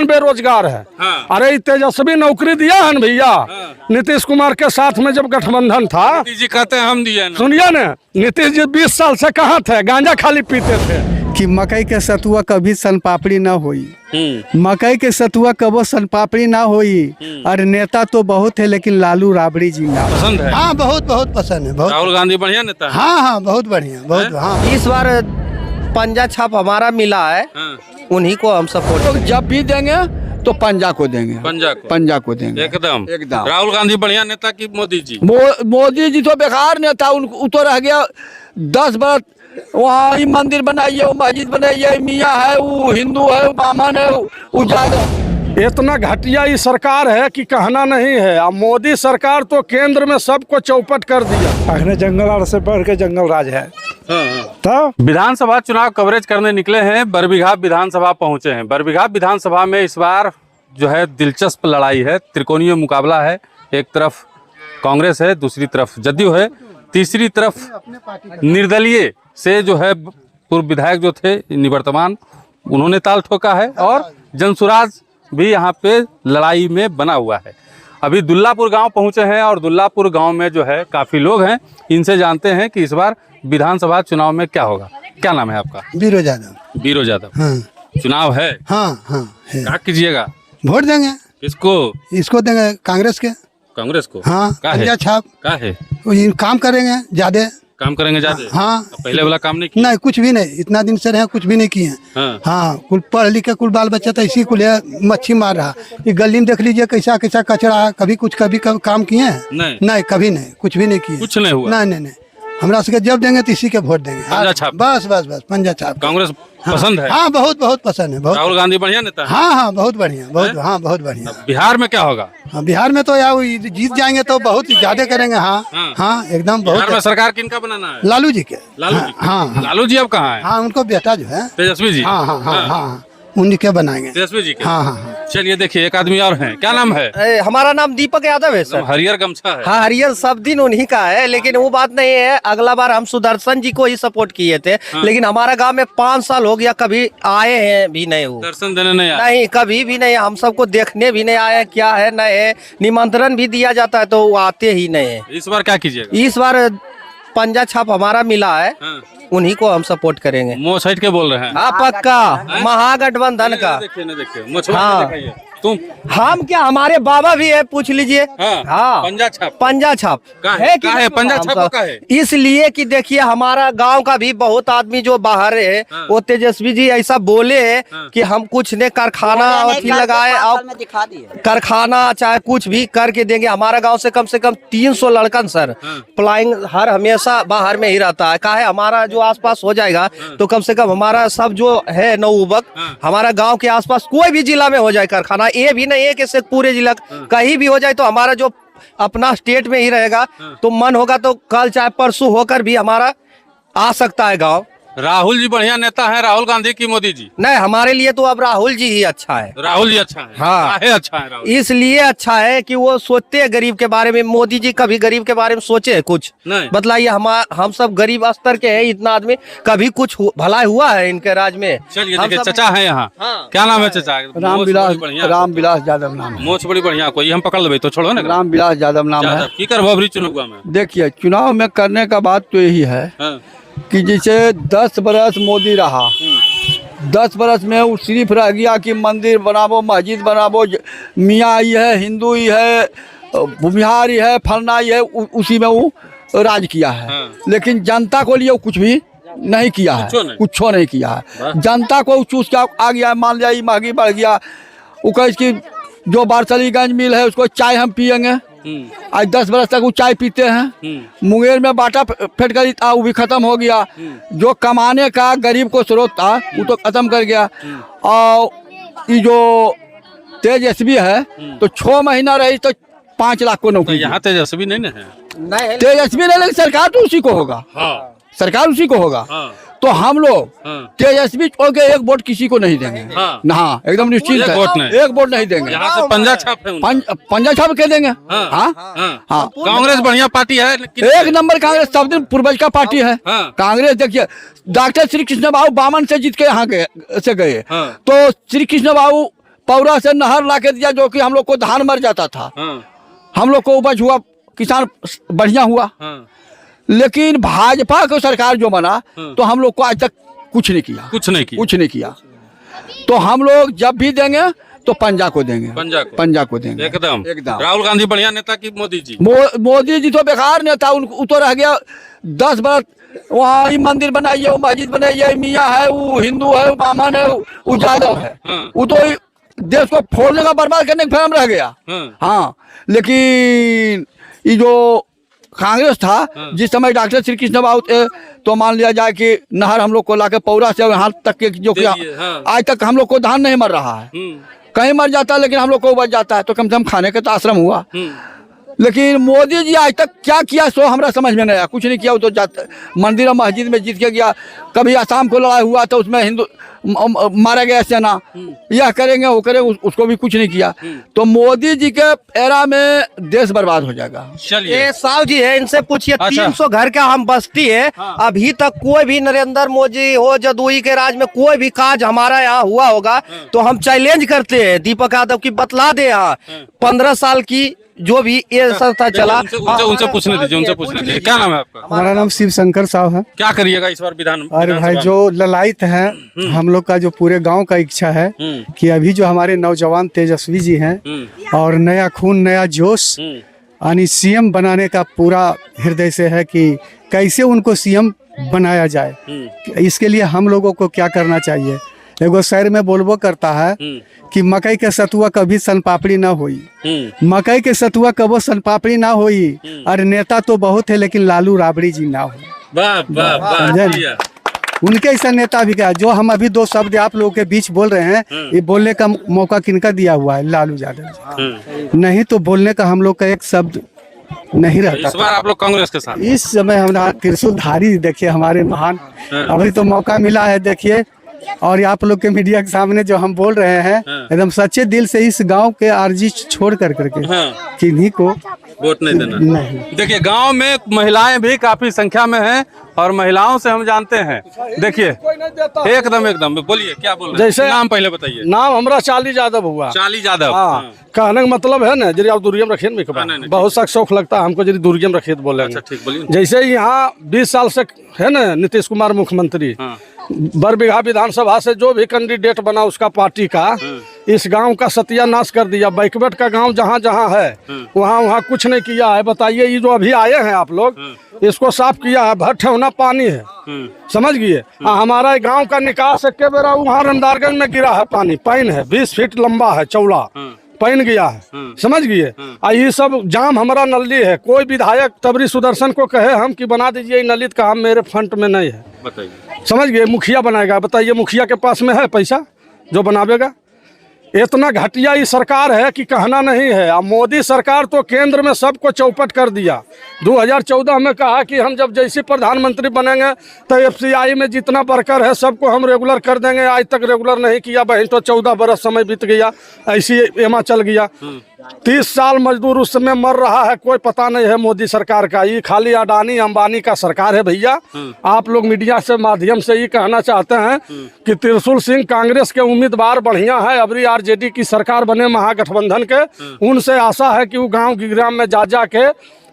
बेरोजगार है। हाँ। अरे तेजस्वी नौकरी दिया है न भैया। नीतीश कुमार के साथ में जब गठबंधन था, नीतीश जी कहते हैं हम दिए ना। सुनिए न, नीतीश जी 20 साल से कहाँ थे, गांजा खाली पीते थे। कि मकई के सतुआ कभी सन पापड़ी ना होई। मकई के सतुआ कबो सन पापड़ी ना होई। और नेता तो बहुत है लेकिन लालू राबड़ी जी ना। पसंद है। हाँ बहुत पसंद है। बहुत राहुल गांधी बढ़िया नेता है। हाँ बहुत बढ़िया बहुत। हाँ इस बार पंजा छाप हमारा मिला है, हाँ। उन्हीं को हम सपोर्ट। तो जब भी देंगे तो पंजा को देंगे। पंजा को देंगे एकदम एकदम। राहुल गांधी बढ़िया नेता की मोदी जी? मोदी जी तो बेकार नेता, उनको तो रह गया 10 बरस। वहाँ ही मंदिर बनाइए, वो मस्जिद बनाइए, मियाँ है, वो हिंदू है, वो ब्राह्मण है, वो जागर। इतना घटिया ये सरकार है कि कहना नहीं है। अब मोदी सरकार तो केंद्र में सबको चौपट कर दिया। अखने जंगल राज से बढ़ के जंगल राज है। तो विधानसभा चुनाव कवरेज करने निकले हैं, बरबीघा विधानसभा पहुंचे हैं। बरबीघा विधानसभा में इस बार जो है दिलचस्प लड़ाई है, त्रिकोणीय मुकाबला है। एक तरफ कांग्रेस है, दूसरी तरफ जदयू है, तीसरी तरफ निर्दलीय से जो है पूर्व विधायक जो थे निवर्तमान, उन्होंने ताल ठोका है। और जनसुराज भी यहाँ पे लड़ाई में बना हुआ है। अभी दुल्लापुर गांव पहुँचे हैं और दुल्लापुर गांव में जो है काफ़ी लोग हैं। इनसे जानते हैं कि इस बार विधानसभा चुनाव में क्या होगा। क्या नाम है आपका? बीरो यादव। बीरो यादव। हाँ चुनाव है। हाँ हाँ है। क्या कीजिएगा? वोट देंगे। किसको? इसको देंगे कांग्रेस के। कांग्रेस को? हाँ पंजा छाप का है? वो इन काम करेंगे ज्यादा। काम करेंगे ज्यादा? हाँ पहले वाला काम नहीं किया? नहीं कुछ भी नहीं, इतना दिन से रहे कुछ भी नहीं किए। हाँ। हाँ कुल पढ़ लिख के कुल बाल बच्चा तो इसी कुल मच्छी मार रहा। ये गली में देख लीजिए कैसा कैसा कचरा है। कभी कुछ कभी काम किए हैं? नहीं कभी नहीं, कुछ भी नहीं किए। कुछ नहीं हुआ? नहीं हमरा से जब देंगे तो इसी के वोट देंगे। पंजा छाप? बस पंजा छाप। कांग्रेस पसंद है? हाँ बहुत पसंद है। बहुत राहुल गांधी बढ़िया नेता है? हाँ बहुत बढ़िया बहुत। हाँ बहुत बढ़िया। बिहार में क्या होगा? हाँ बिहार में तो यार जीत जाएंगे तो बहुत ज्यादा करेंगे। हाँ एकदम बिहार बहुत। में सरकार किनका बनाना है? लालू जी के। लालू जी? हाँ लालू जी अब कहाँ है? हाँ उनको बेटा जो है तेजस्वी जी? हाँ उन्हीं के बनाएंगे। तेजस्वी जी के? हाँ। चलिए देखिए एक आदमी और हैं। क्या नाम है? हमारा नाम दीपक यादव है सर। हरियर गमछा है। हाँ हरियर सब दिन उन्हीं का है, लेकिन वो बात नहीं है। अगला बार हम सुदर्शन जी को ही सपोर्ट किए थे। लेकिन हमारा गांव में 5 साल हो गया, कभी आए हैं भी नहीं। वो दर्शन देने नहीं आए? नहीं कभी भी नहीं, हम सबको देखने भी नहीं आए। क्या है न है, निमंत्रण भी दिया जाता है तो वो आते ही नहीं है। इस बार क्या कीजिएगा? इस बार पंजा छाप हमारा मिला है, उन्हीं को हम सपोर्ट करेंगे। मुँह साइड के बोल रहे हैं? हाँ पक्का महागठबंधन का। देखिए हाँ। तुम हम क्या, हमारे बाबा भी है, पूछ लीजिए। हाँ पंजा छाप? पंजा छाप है कि है? पंजा छाप का है इसलिए कि देखिए हमारा गांव का भी बहुत आदमी जो बाहर है, वो तेजस्वी जी ऐसा बोले कि हम कुछ ने कारखाना लगाए और कारखाना चाहे कुछ भी करके देंगे। हमारा गांव से कम 300 लड़कन सर प्लाइंग हर हमेशा बाहर में ही रहता है। काहे हमारा जो आसपास हो जाएगा तो कम से कम हमारा सब जो है नौयुवक हमारा गांव के आसपास कोई भी जिला में हो जाए कारखाना, ये भी नहीं है कि सिर्फ पूरे जिला, कहीं भी हो जाए तो हमारा जो अपना स्टेट में ही रहेगा। तो मन होगा तो कल चाहे परसों होकर भी हमारा आ सकता है गांव। राहुल जी बढ़िया नेता है? राहुल गांधी की मोदी जी? नहीं हमारे लिए तो अब राहुल जी ही अच्छा है। राहुल जी अच्छा है? हाँ है अच्छा है राहुल? इसलिए अच्छा है कि वो सोचते हैं गरीब के बारे में। मोदी जी कभी गरीब के बारे में सोचे है कुछ? नहीं। बतलाइए, हम सब गरीब स्तर के हैं, इतना आदमी कभी कुछ भलाई हुआ है इनके राज में? चलिए देखिए चचा है यहाँ। क्या नाम है चचा? रामविलास यादव नाम है। मोछ बड़ी बढ़िया, कोई हम पकड़ लेबे तो छोड़ो ना। रामविलास यादव नाम है। की करबो अबरी चुनाव में? देखिए चुनाव में करने का बात तो यही है कि जैसे 10 बरस मोदी रहा, 10 बरस में वो सिर्फ रह गया कि मंदिर बनाबो, मस्जिद बनाबो, मियाँ ही है, हिंदू ही है, भूमिहार ही है, फलना ही है, उसी में वो राज किया है। लेकिन जनता को लिए वो कुछ भी नहीं किया है, कुछ नहीं किया है। जनता को चूस के आ गया। मान लिया महंगी बढ़ गया, वो कहे कि जो बारसलीगंज मिल है उसको चाय हम पियेंगे। आज 10 बरस तक वो चाय पीते हैं। मुंगेर में बाटा फैक्ट्री था, वो भी खत्म हो गया। जो कमाने का गरीब को स्रोत था वो तो खत्म कर गया। और ये जो तेजस्वी है तो 6 महीना रही तो 5 लाख को नौकरी। यहाँ तेजस्वी नहीं है? तेजस्वी नहीं, लेकिन सरकार तो उसी को होगा। सरकार उसी को होगा। तो हम लोग तेजस्वी छोड़ के एक वोट किसी को नहीं देंगे। हाँ एकदम निश्चित है, एक वोट नहीं देंगे। यहाँ से पंजा छाप है? पंजा छाप के देंगे। हाँ कांग्रेस बढ़िया पार्टी है, एक नंबर कांग्रेस सब दिन पूर्वज का पार्टी है। कांग्रेस देखिए डॉक्टर श्री कृष्ण बाबू बामन से जीत के यहाँ से गए तो श्री कृष्ण बाबू पौरा से नहर ला के दिया, जो कि हम लोग को धान मर जाता था, हम लोग को उपज हुआ, किसान बढ़िया हुआ। लेकिन भाजपा की सरकार जो बना तो हम लोग को आज तक कुछ नहीं किया। तो हम लोग जब भी देंगे तो पंजा को देंगे, पंजा को देंगे एकदम। एकदम। राहुल गांधी बढ़िया नेता की मोदी जी? मोदी जी तो बेकार नेता, उन तो रह गया 10 बरस, वहाँ ही मंदिर बनाइए, वो मस्जिद बनाइए, मियाँ है, वो हिंदू है, वो ब्राह्मण है, वो यादव है, वो तो देश को फोड़ने का, बर्बाद करने का फैम रह गया। हाँ, लेकिन ये जो कांग्रेस था, जिस समय डॉक्टर श्री कृष्ण बाबू थे, तो मान लिया जाए कि नहर हम लोग को लाके पौरा से यहाँ तक के, जो कि आज तक हम लोग को धान नहीं मर रहा है, कहीं मर जाता है लेकिन हम लोग को बच जाता है, तो कम से कम खाने का तो आश्रम हुआ। लेकिन मोदी जी आज तक क्या किया सो हमारा समझ में नहीं आया, कुछ नहीं किया। वो तो मंदिर और मस्जिद में जीत के गया, कभी आसाम को लड़ाई हुआ तो उसमें हिंदू मारा गया सेना, यह करेंगे वो करेंगे, उसको भी कुछ नहीं किया। तो मोदी जी के एरा में देश बर्बाद हो जाएगा। ये साहु जी है, इनसे पूछिए। 300 घर का हम बस्ती है, अभी तक कोई भी नरेंद्र मोदी हो, जदयू के राज में कोई भी काज हमारा यहाँ हुआ होगा तो हम चैलेंज करते हैं दीपक यादव की, बतला दे। यहाँ 15 साल की जो भी ये संस्था चला, उनसे पूछने दीजिए। क्या नाम है आपका? हमारा नाम शिव शंकर साहु है। क्या करिएगा इस बार विधान? अरे भाई, जो ललायत है, हम लोग का जो पूरे गांव का इच्छा है कि अभी जो हमारे नौजवान तेजस्वी जी हैं और नया खून नया जोश यानी सीएम बनाने का पूरा हृदय से है कि कैसे उनको सीएम बनाया जाए। इसके लिए हम लोगों को क्या करना चाहिए? एगो शहर में बोलबो करता है कि मकई के सतुआ कभी सन पापड़ी ना होई, मकई के सतुआ कबो सन पापड़ी ना होई। अरे नेता तो बहुत है लेकिन लालू राबड़ी जी ना हो। उनके ऐसा नेता भी क्या, जो हम अभी 2 शब्द आप लोगों के बीच बोल रहे हैं, ये बोलने का मौका किनका दिया हुआ है? लालू यादव जी। नहीं तो बोलने का हम लोग का एक शब्द नहीं रहता। इस बार आप लोग कांग्रेस के साथ? इस समय हमारा त्रिशूलधारी देखिए हमारे महान, अभी तो मौका मिला है देखिए। और आप लोग के मीडिया के सामने जो हम बोल रहे हैं एकदम सच्चे दिल से, इस गांव के आरजी छोड़ करके किन्हीं को वोट नहीं देना। नहीं। देखिए, गांव में महिलाएं भी काफी संख्या में हैं और महिलाओं से हम जानते हैं। देखिए एकदम बोलिए, क्या बोल रहे हैं? जैसे नाम पहले बताइए। नाम हमारा चाली यादव हुआ। चाली यादव। कहने का मतलब है ना, जरी आप दूरियम रखिए ना, बहुत सा शौक लगता है हमको, जरी दूरियम रखिए तो बोले। ठीक, बोलिए। जैसे यहाँ 20 साल से है ना नीतीश कुमार मुख्यमंत्री, बरबीघा विधानसभा से जो भी कैंडिडेट बना उसका पार्टी का, इस गांव का सत्यानाश कर दिया। बैकवर्ड का गांव जहां जहां है वहां कुछ नहीं किया है। बताइए, ये जो अभी आए हैं आप लोग, इसको साफ किया है, भर ठेवना पानी है, समझ गए। हमारा गांव का निकास के बेरा वहाँ रमदारगंज में गिरा है पानी, पैन है 20 फीट लंबा है, चौड़ा पैन गया है, समझ गए। ये सब जाम हमारा नली है। कोई विधायक तबरी सुदर्शन को कहे हम कि बना दीजिए नली, का हम मेरे फंड में नहीं है, बताइए, समझ गए। मुखिया बनाएगा, बताइए मुखिया के पास में है पैसा जो बनावेगा? इतना घटिया ये सरकार है कि कहना नहीं है। अब मोदी सरकार तो केंद्र में सबको चौपट कर दिया। 2014 में कहा कि हम जब जैसे प्रधानमंत्री बनेंगे तो एफसीआई में जितना वर्कर है सबको हम रेगुलर कर देंगे। आज तक रेगुलर नहीं किया, बहन तो 14 बरस समय बीत गया, ऐसी एमा चल गया। 30 साल मजदूर उस समय मर रहा है, कोई पता नहीं है मोदी सरकार का। ये खाली अडानी अंबानी का सरकार है भैया। आप लोग मीडिया से माध्यम से ये कहना चाहते हैं कि त्रिशूल सिंह कांग्रेस के उम्मीदवार बढ़िया है, अबरी आरजेडी की सरकार बने महागठबंधन के, उनसे आशा है कि वो गांव गिराम में जा के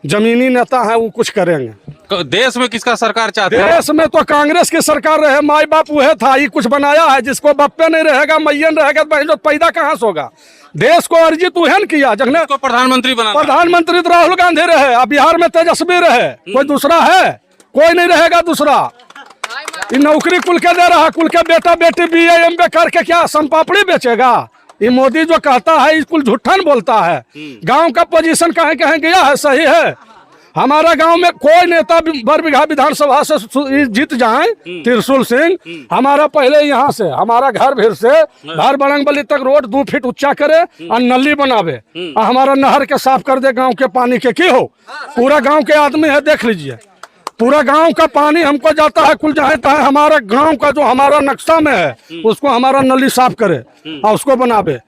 जमीनी नेता है वो कुछ करेंगे। देश में किसका सरकार चाहते हैं? देश में तो कांग्रेस की सरकार रहे, माई बाप वह था। ये कुछ बनाया है? जिसको बप्पे नहीं रहेगा, मैयन रहेगा, तो पैदा कहाँ से होगा? देश को अर्जित उहन किया जगने को प्रधानमंत्री बना। प्रधानमंत्री तो राहुल गांधी रहे, अब बिहार में तेजस्वी रहे, कोई दूसरा है? कोई नहीं रहेगा दूसरा। नौकरी कुल के दे रहा, कुल के बेटा बेटी BA MBA करके क्या संपापड़ी बेचेगा? ये मोदी जो कहता है स्कूल झूठन बोलता है। गांव का पोजीशन कहीं कहीं गया है, सही है। हमारा गांव में कोई नेता बरबीघा विधानसभा से जीत जाए, त्रिशूल सिंह हमारा पहले यहाँ से हमारा घर भीर से घर बड़ंगबली तक रोड 2 फीट ऊंचा करे और नली बनावे और हमारा नहर के साफ कर दे गांव के पानी के। की हो, पूरा गांव के आदमी है, देख लीजिए, पूरा गांव का पानी हमको जाता है कुल जहाँ तहाँ। हमारा गांव का जो हमारा नक्शा में है उसको हमारा नली साफ करे और उसको बनावे,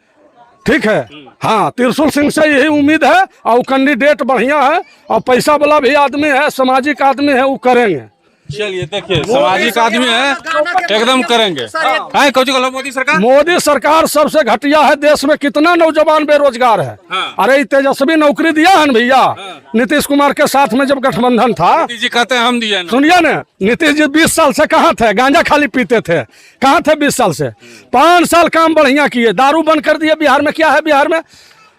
ठीक है। हाँ, त्रिशूल सिंह से यही उम्मीद है और कैंडिडेट बढ़िया है और पैसा वाला भी आदमी है, सामाजिक आदमी है, वो करेंगे। चलिए देखिए, सामाजिक आदमी है, एकदम करेंगे। है कौन सी मोदी सरकार? मोदी सरकार सबसे घटिया है। देश में कितना नौजवान बेरोजगार है। हाँ। अरे तेजस्वी नौकरी दिया है ना भैया। नीतीश कुमार के साथ में जब गठबंधन था, नीतीश जी कहते हैं हम दिए ना। सुनिए ना, नीतीश जी 20 साल से कहाँ थे? गांजा खाली पीते थे। कहाँ थे 20 साल से? 5 साल काम बढ़िया किए, दारू बंद कर दिए। बिहार में क्या है? बिहार में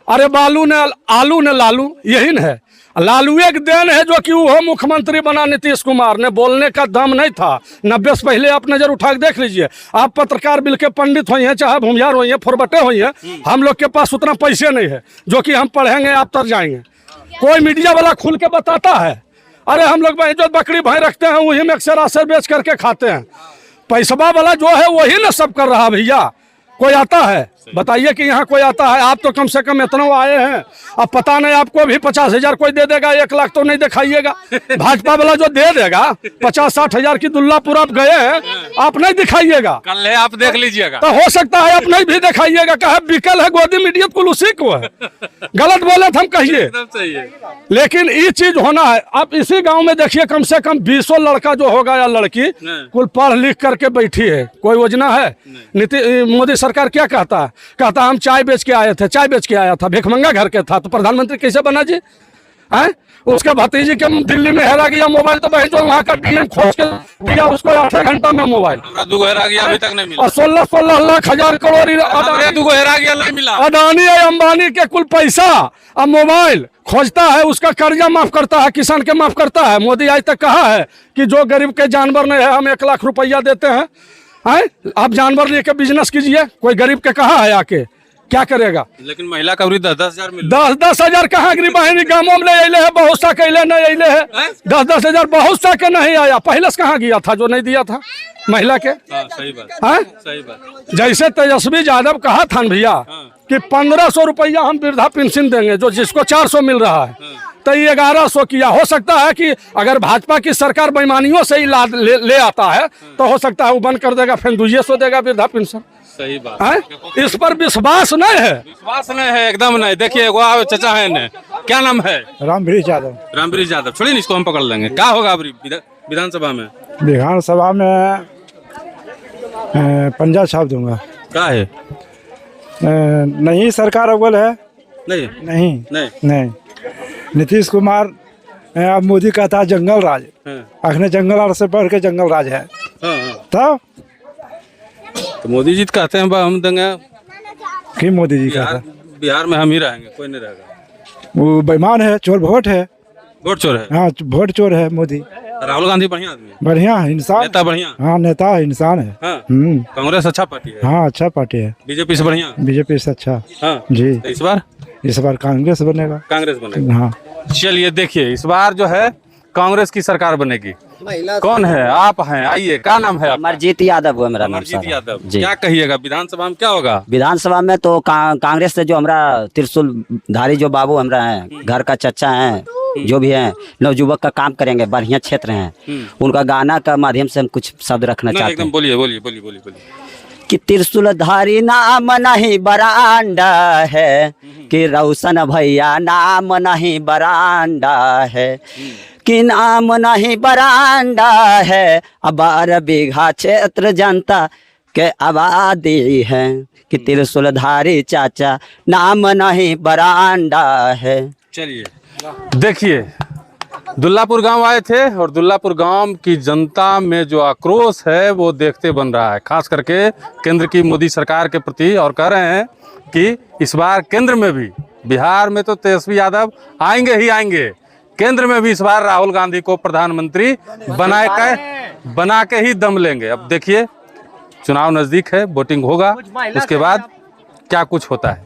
अरे बालू ने आलू ने लालू, यही न है। लालू एक देन है जो कि वो मुख्यमंत्री बना। नीतीश कुमार ने बोलने का दम नहीं था। 90 से पहले आप नजर उठा के देख लीजिए। आप पत्रकार बिल के पंडित हुई हैं, चाहे भूमियार हुई हैं, फुरबटे हुई हैं, हम लोग के पास उतना पैसे नहीं है जो कि हम पढ़ेंगे आप तर जाएंगे। कोई मीडिया वाला खुल के बताता है? अरे हम लोग जो बकरी भैं रखते हैं वही में अक्सर आसर बेच करके खाते हैं। पैसबा वाला जो है वही ना सब कर रहा भैया। कोई आता है? बताइए कि यहाँ कोई आता है? आप तो कम से कम इतना आए हैं। अब पता नहीं आपको भी 50,000 कोई दे देगा, 1 लाख तो नहीं दिखाइएगा। भाजपा वाला जो दे देगा 50-60 हजार की दुल्लापुर आप गए हैं, आप नहीं दिखाइएगा। कल है, आप देख लीजिएगा। तो हो सकता है आप नहीं भी दिखाइएगा। कहा बिकल है गोदी मीडिया कुल उसी को है। गलत बोले तो हम कहिए, एकदम सही है। लेकिन ये चीज होना है। आप इसी गांव में देखिए, कम से कम 20 लड़का जो होगा या लड़की कुल पढ़ लिख करके बैठी है। कोई योजना है? मोदी सरकार क्या कहता है? कहता हम चाय बेच के आए थे, चाय बेच के आया था, भिखमंगा घर के था, तो प्रधानमंत्री कैसे बना जी? हैं? उसके भतीजी के दिल्ली में हेरा गया मोबाइल, तो बहन जो वहाँ का डीएम खोज के दिया उसको 8 घंटा में मोबाइल। हेरा गया, अभी तक नहीं मिला। और 16 लाख हजार करोड़ हेरा गया, नहीं मिला। अडानी और अंबानी के कुल पैसा अब मोबाइल खोजता है, उसका कर्जा माफ करता है, किसान के माफ करता है। मोदी आज तक कहा है कि जो गरीब के जानवर नहीं है हम 1 लाख रुपया देते हैं। आप जानवर लेके बिजनेस कीजिए। कोई गरीब के कहा है आके क्या करेगा? लेकिन महिला का 10-10 हजार मिल 10-10 हजार कहाँ गरीब बहनी गाँवों में अले है, बहुत सा कैले नहीं अले है। 10-10 हजार बहुत सा के नहीं आया। पहले से कहाँ गया था जो नहीं दिया था महिला के? सही बात है, सही बात। जैसे तेजस्वी यादव कहा था न भैया कि 1500 रुपया हम वृद्धा पेंशन देंगे, जो जिसको 400 मिल रहा है, तो ये 1100 किया। हो सकता है कि अगर भाजपा की सरकार बेईमानियों से ही ले आता है तो हो सकता है वो बंद कर देगा, फिर 200 देगा वृद्धा पेंशन। सही बात है। इस पर विश्वास नहीं है। विश्वास नहीं है, एकदम नहीं। देखिए वो चचा है ने, क्या नाम है? रामवृक्ष यादव। रामवृक्ष यादव। छोड़िए ना, इसको हम पकड़ लेंगे। क्या होगा अभी विधानसभा में? विधानसभा में पंजा छाप दूंगा। क्या है? नहीं सरकार अव्वल है। नहीं नहीं नहीं नहीं। नीतीश कुमार अब मोदी कहता है जंगल राज, आखने जंगल राज से बढ़ के जंगल राज है। तब तो मोदी जी कहते हैं हम देंगे कि मोदी जी कहता है बिहार में हम ही रहेंगे, कोई नहीं रहेगा। वो बेईमान है, चोर वोट है। वोट चोर है? हाँ वोट चोर है मोदी। राहुल गांधी बढ़िया आदमी है, बढ़िया इंसान, नेता बढ़िया। हाँ नेता है, इंसान है। हाँ। कांग्रेस अच्छा पार्टी है। हाँ अच्छा पार्टी है। बीजेपी से बढ़िया? बीजेपी से अच्छा। हाँ जी। तो इस बार कांग्रेस बनेगा। कांग्रेस बनेगा। हाँ चलिए देखिए, इस बार जो है कांग्रेस की सरकार बनेगी। कौन है? आप हैं, आइए। क्या नाम है? अमरजीत यादव है मेरा नाम। अमरजीत यादव। क्या कहिएगा विधानसभा में क्या होगा? विधानसभा में तो कांग्रेस से जो हमारा त्रिशूलधारी जो बाबू हमारा है, घर का चचा है, जो भी है, नवयुवक का काम करेंगे, बढ़िया क्षेत्र हैं, उनका गाना का माध्यम से हम कुछ शब्द रखना चाहते हैं। एकदम बोलिए बोलिए बोलिए बोलिए बोलिए। कि त्रिशूलधारी नाम नहीं बरांडा है, कि रोशन भैया नाम नहीं बरांडा है, कि नाम नहीं बरांडा है, 12 बीघा क्षेत्र जनता के आबादी है, कि त्रिशूलधारी चाचा नाम नहीं बरांडा है। चलिए देखिए, दुल्लापुर गांव आए थे और दुल्लापुर गांव की जनता में जो आक्रोश है वो देखते बन रहा है, खास करके केंद्र की मोदी सरकार के प्रति। और कह रहे हैं कि इस बार केंद्र में भी, बिहार में तो तेजस्वी यादव आएंगे ही आएंगे, केंद्र में भी इस बार राहुल गांधी को प्रधानमंत्री बना के ही दम लेंगे। अब देखिए चुनाव नजदीक है, वोटिंग होगा, उसके बाद क्या कुछ होता है।